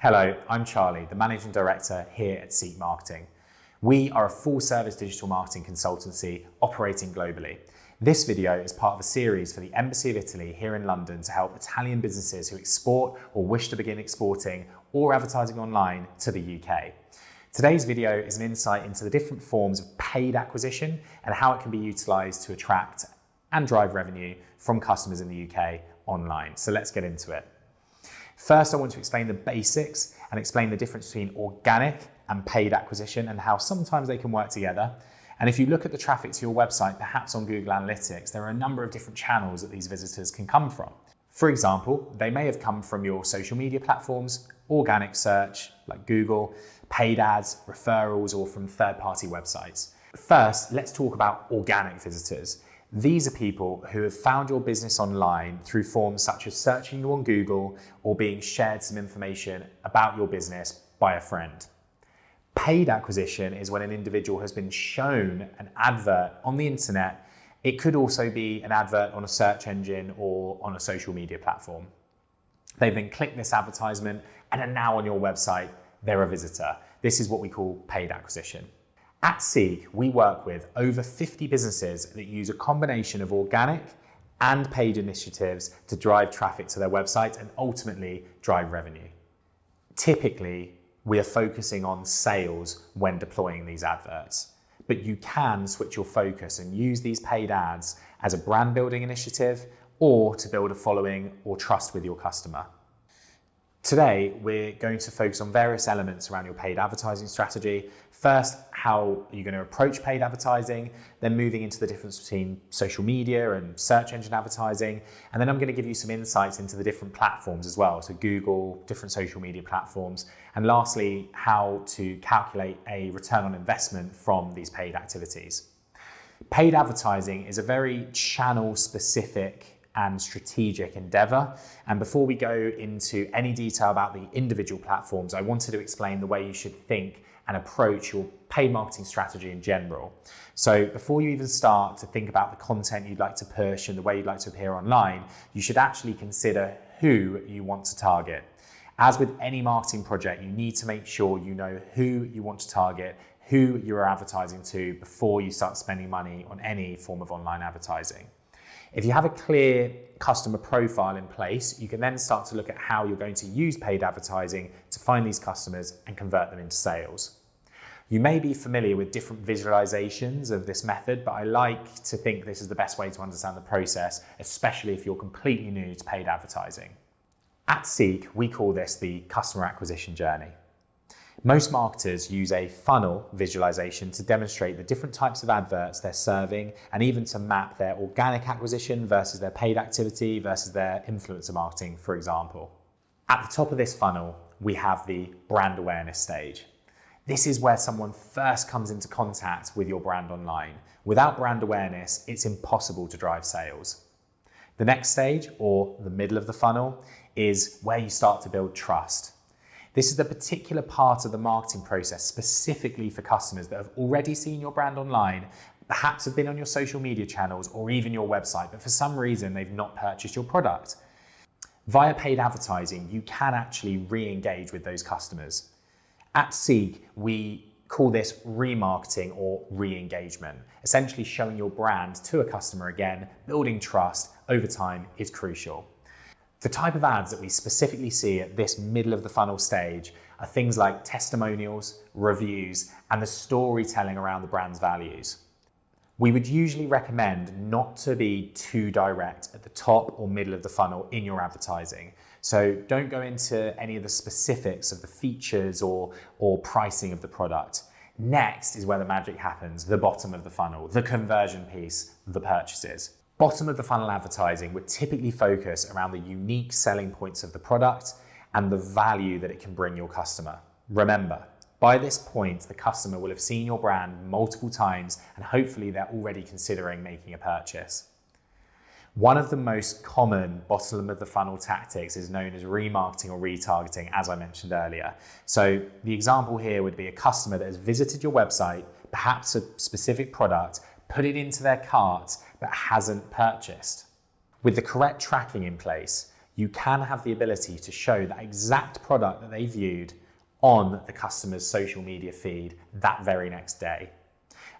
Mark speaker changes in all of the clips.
Speaker 1: Hello, I'm Charlie, the Managing Director here at Seek Marketing. We are a full-service digital marketing consultancy operating globally. This video is part of a series for the Embassy of Italy here in London to help Italian businesses who export or wish to begin exporting or advertising online to the UK. Today's video is an insight into the different forms of paid acquisition and how it can be utilised to attract and drive revenue from customers in the UK online. So let's get into it. First, I want to explain the basics and explain the difference between organic and paid acquisition and how sometimes they can work together. And if you look at the traffic to your website, perhaps on Google Analytics, there are a number of different channels that these visitors can come from. For example, they may have come from your social media platforms, organic search like Google, paid ads, referrals, or from third-party websites. First, let's talk about organic visitors. These are people who have found your business online through forms such as searching you on Google or being shared some information about your business by a friend. Paid acquisition is when an individual has been shown an advert on the internet. It could also be an advert on a search engine or on a social media platform. They've then clicked this advertisement and are now on your website. They're a visitor. This is what we call paid acquisition. At Seek, we work with over 50 businesses that use a combination of organic and paid initiatives to drive traffic to their website and ultimately drive revenue. Typically, we are focusing on sales when deploying these adverts, but you can switch your focus and use these paid ads as a brand building initiative or to build a following or trust with your customer. Today, we're going to focus on various elements around your paid advertising strategy. First, how you're going to approach paid advertising, then moving into the difference between social media and search engine advertising. And then I'm going to give you some insights into the different platforms as well. So Google, different social media platforms. And lastly, how to calculate a return on investment from these paid activities. Paid advertising is a very channel specific and strategic endeavor. And before we go into any detail about the individual platforms, I wanted to explain the way you should think and approach your paid marketing strategy in general. So before you even start to think about the content you'd like to push and the way you'd like to appear online, you should actually consider who you want to target. As with any marketing project, you need to make sure you know who you want to target, who you are advertising to before you start spending money on any form of online advertising. If you have a clear customer profile in place, you can then start to look at how you're going to use paid advertising to find these customers and convert them into sales. You may be familiar with different visualizations of this method, but I like to think this is the best way to understand the process, especially if you're completely new to paid advertising. At Seek, we call this the customer acquisition journey. Most marketers use a funnel visualization to demonstrate the different types of adverts they're serving and even to map their organic acquisition versus their paid activity versus their influencer marketing, for example. At the top of this funnel, we have the brand awareness stage. This is where someone first comes into contact with your brand online. Without brand awareness, it's impossible to drive sales. The next stage, or the middle of the funnel, is where you start to build trust. This is the particular part of the marketing process specifically for customers that have already seen your brand online, perhaps have been on your social media channels or even your website, but for some reason they've not purchased your product. Via paid advertising, you can actually re-engage with those customers. At Seek, we call this remarketing or re-engagement. Essentially showing your brand to a customer again, building trust over time is crucial. The type of ads that we specifically see at this middle of the funnel stage are things like testimonials, reviews, and the storytelling around the brand's values. We would usually recommend not to be too direct at the top or middle of the funnel in your advertising. So don't go into any of the specifics of the features or pricing of the product. Next is where the magic happens, the bottom of the funnel, the conversion piece, the purchases. Bottom of the funnel advertising would typically focus around the unique selling points of the product and the value that it can bring your customer. Remember, by this point, the customer will have seen your brand multiple times and hopefully they're already considering making a purchase. One of the most common bottom of the funnel tactics is known as remarketing or retargeting, as I mentioned earlier. So the example here would be a customer that has visited your website, perhaps a specific product, put it into their cart, but hasn't purchased. With the correct tracking in place, you can have the ability to show that exact product that they viewed on the customer's social media feed that very next day.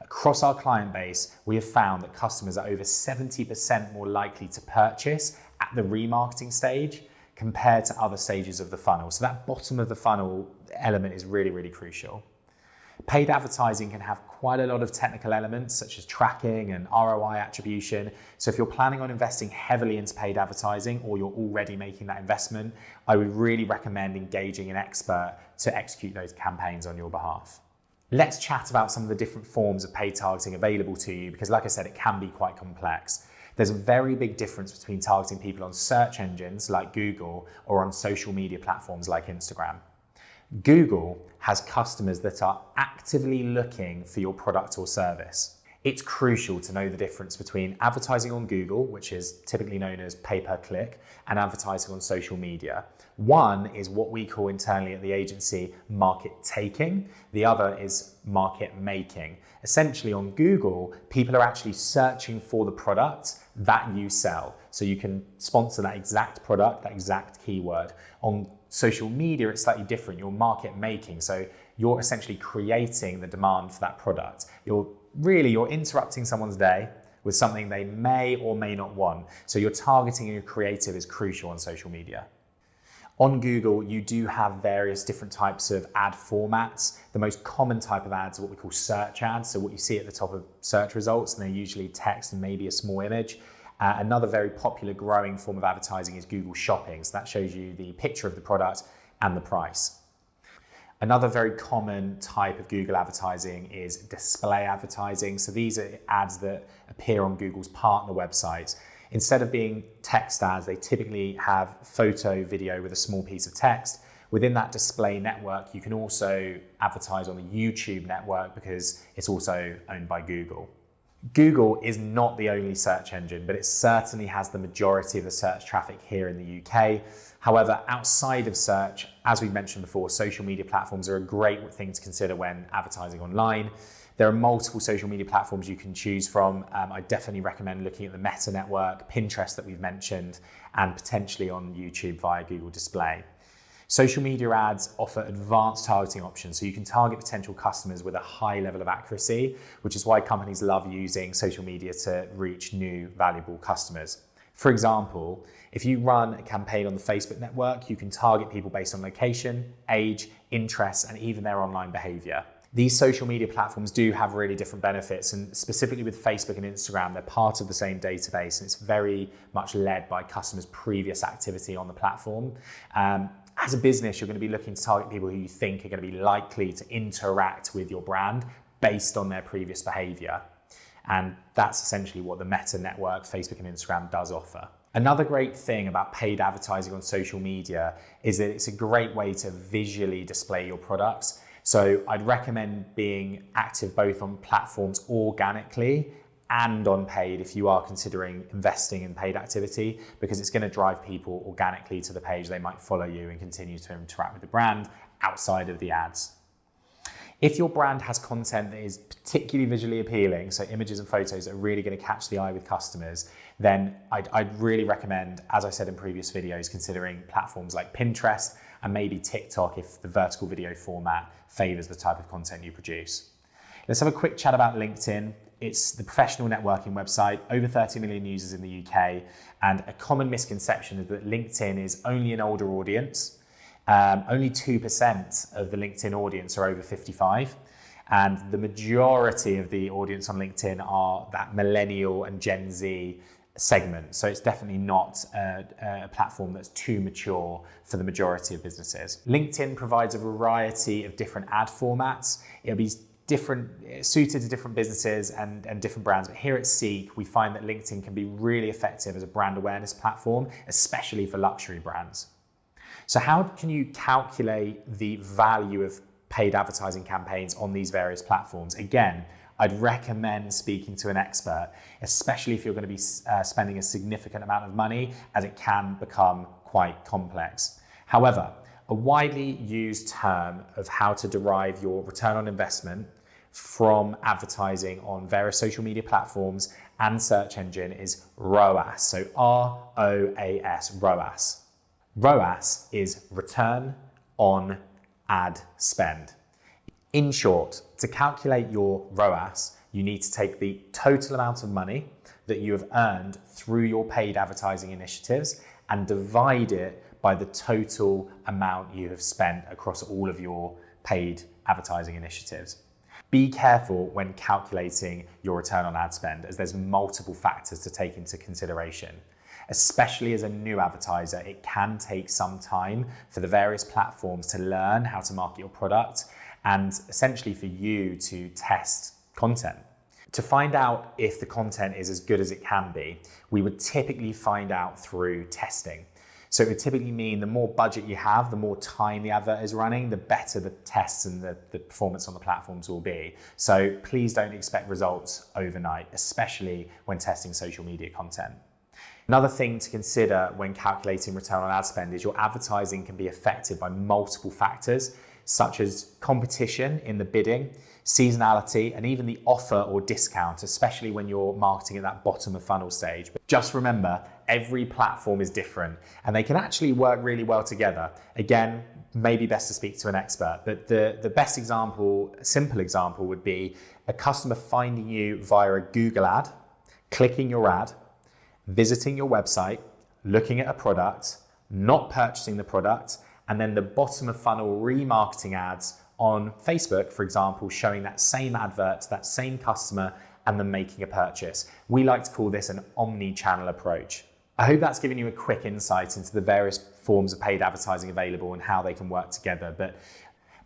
Speaker 1: Across our client base, we have found that customers are over 70% more likely to purchase at the remarketing stage compared to other stages of the funnel. So that bottom of the funnel element is really, really crucial. Paid advertising can have quite a lot of technical elements such as tracking and ROI attribution. So if you're planning on investing heavily into paid advertising or you're already making that investment, I would really recommend engaging an expert to execute those campaigns on your behalf. Let's chat about some of the different forms of paid targeting available to you because, like I said, it can be quite complex. There's a very big difference between targeting people on search engines like Google or on social media platforms like Instagram. Google has customers that are actively looking for your product or service. It's crucial to know the difference between advertising on Google, which is typically known as pay-per-click, and advertising on social media. One is what we call internally at the agency market taking. The other is market making. Essentially on Google, people are actually searching for the product that you sell. So you can sponsor that exact product, that exact keyword. On social media, it's slightly different. You're market making. So you're essentially creating the demand for that product. You're interrupting someone's day with something they may or may not want. So your targeting and your creative is crucial on social media. On Google, you do have various different types of ad formats. The most common type of ads are what we call search ads. So what you see at the top of search results, and they're usually text and maybe a small image. Another very popular growing form of advertising is Google Shopping. So that shows you the picture of the product and the price. Another very common type of Google advertising is display advertising. So these are ads that appear on Google's partner websites. Instead of being text ads, they typically have photo, video with a small piece of text. Within that display network, you can also advertise on the YouTube network because it's also owned by Google. Google is not the only search engine, but it certainly has the majority of the search traffic here in the UK. However, outside of search, as we've mentioned before, social media platforms are a great thing to consider when advertising online. There are multiple social media platforms you can choose from. I definitely recommend looking at the Meta network, Pinterest that we've mentioned, and potentially on YouTube via Google Display. Social media ads offer advanced targeting options, so you can target potential customers with a high level of accuracy, which is why companies love using social media to reach new, valuable customers. For example, if you run a campaign on the Facebook network, you can target people based on location, age, interests, and even their online behavior. These social media platforms do have really different benefits, and specifically with Facebook and Instagram, they're part of the same database, and it's very much led by customers' previous activity on the platform. As a business, you're going to be looking to target people who you think are going to be likely to interact with your brand based on their previous behavior. And that's essentially what the Meta network, Facebook and Instagram does offer. Another great thing about paid advertising on social media is that it's a great way to visually display your products. So I'd recommend being active both on platforms organically and on paid if you are considering investing in paid activity, because it's going to drive people organically to the page. They might follow you and continue to interact with the brand outside of the ads. If your brand has content that is particularly visually appealing, so images and photos that are really going to catch the eye with customers, then I'd really recommend, as I said in previous videos, considering platforms like Pinterest and maybe TikTok if the vertical video format favors the type of content you produce. Let's have a quick chat about LinkedIn. It's the professional networking website, over 30 million users in the UK, and a common misconception is that LinkedIn is only an older audience. Only 2% of the LinkedIn audience are over 55, and the majority of the audience on LinkedIn are that millennial and Gen Z segment. So it's definitely not a platform that's too mature for the majority of businesses. LinkedIn provides a variety of different ad formats. It'll be suited to different businesses and different brands. But here at Seek, we find that LinkedIn can be really effective as a brand awareness platform, especially for luxury brands. So how can you calculate the value of paid advertising campaigns on these various platforms? Again, I'd recommend speaking to an expert, especially if you're going to be spending a significant amount of money, as it can become quite complex. However, a widely used term of how to derive your return on investment from advertising on various social media platforms and search engine is ROAS. So ROAS, ROAS. ROAS is return on ad spend. In short, to calculate your ROAS, you need to take the total amount of money that you have earned through your paid advertising initiatives and divide it by the total amount you have spent across all of your paid advertising initiatives. Be careful when calculating your return on ad spend, as there's multiple factors to take into consideration. Especially as a new advertiser, it can take some time for the various platforms to learn how to market your product and essentially for you to test content. To find out if the content is as good as it can be, we would typically find out through testing. So it would typically mean the more budget you have, the more time the advert is running, the better the tests and the performance on the platforms will be. So please don't expect results overnight, especially when testing social media content. Another thing to consider when calculating return on ad spend is your advertising can be affected by multiple factors, such as competition in the bidding, seasonality, and even the offer or discount, especially when you're marketing at that bottom of funnel stage. But just remember, every platform is different and they can actually work really well together. Again, maybe best to speak to an expert, but the best example, a simple example would be a customer finding you via a Google ad, clicking your ad, visiting your website, looking at a product, not purchasing the product, and then the bottom of funnel remarketing ads on Facebook, for example, showing that same advert to that same customer and then making a purchase. We like to call this an omni-channel approach. I hope that's given you a quick insight into the various forms of paid advertising available and how they can work together. But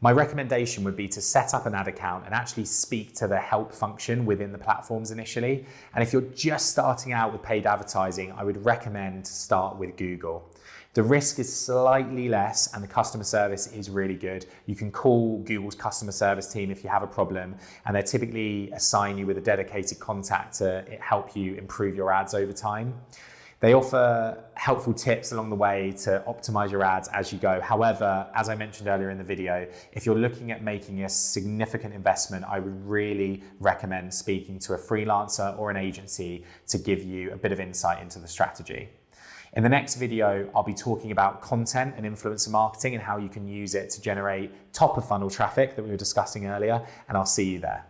Speaker 1: my recommendation would be to set up an ad account and actually speak to the help function within the platforms initially. And if you're just starting out with paid advertising, I would recommend to start with Google. The risk is slightly less and the customer service is really good. You can call Google's customer service team if you have a problem, and they typically assign you with a dedicated contact to help you improve your ads over time. They offer helpful tips along the way to optimize your ads as you go. However, as I mentioned earlier in the video, if you're looking at making a significant investment, I would really recommend speaking to a freelancer or an agency to give you a bit of insight into the strategy. In the next video, I'll be talking about content and influencer marketing and how you can use it to generate top of funnel traffic that we were discussing earlier, and I'll see you there.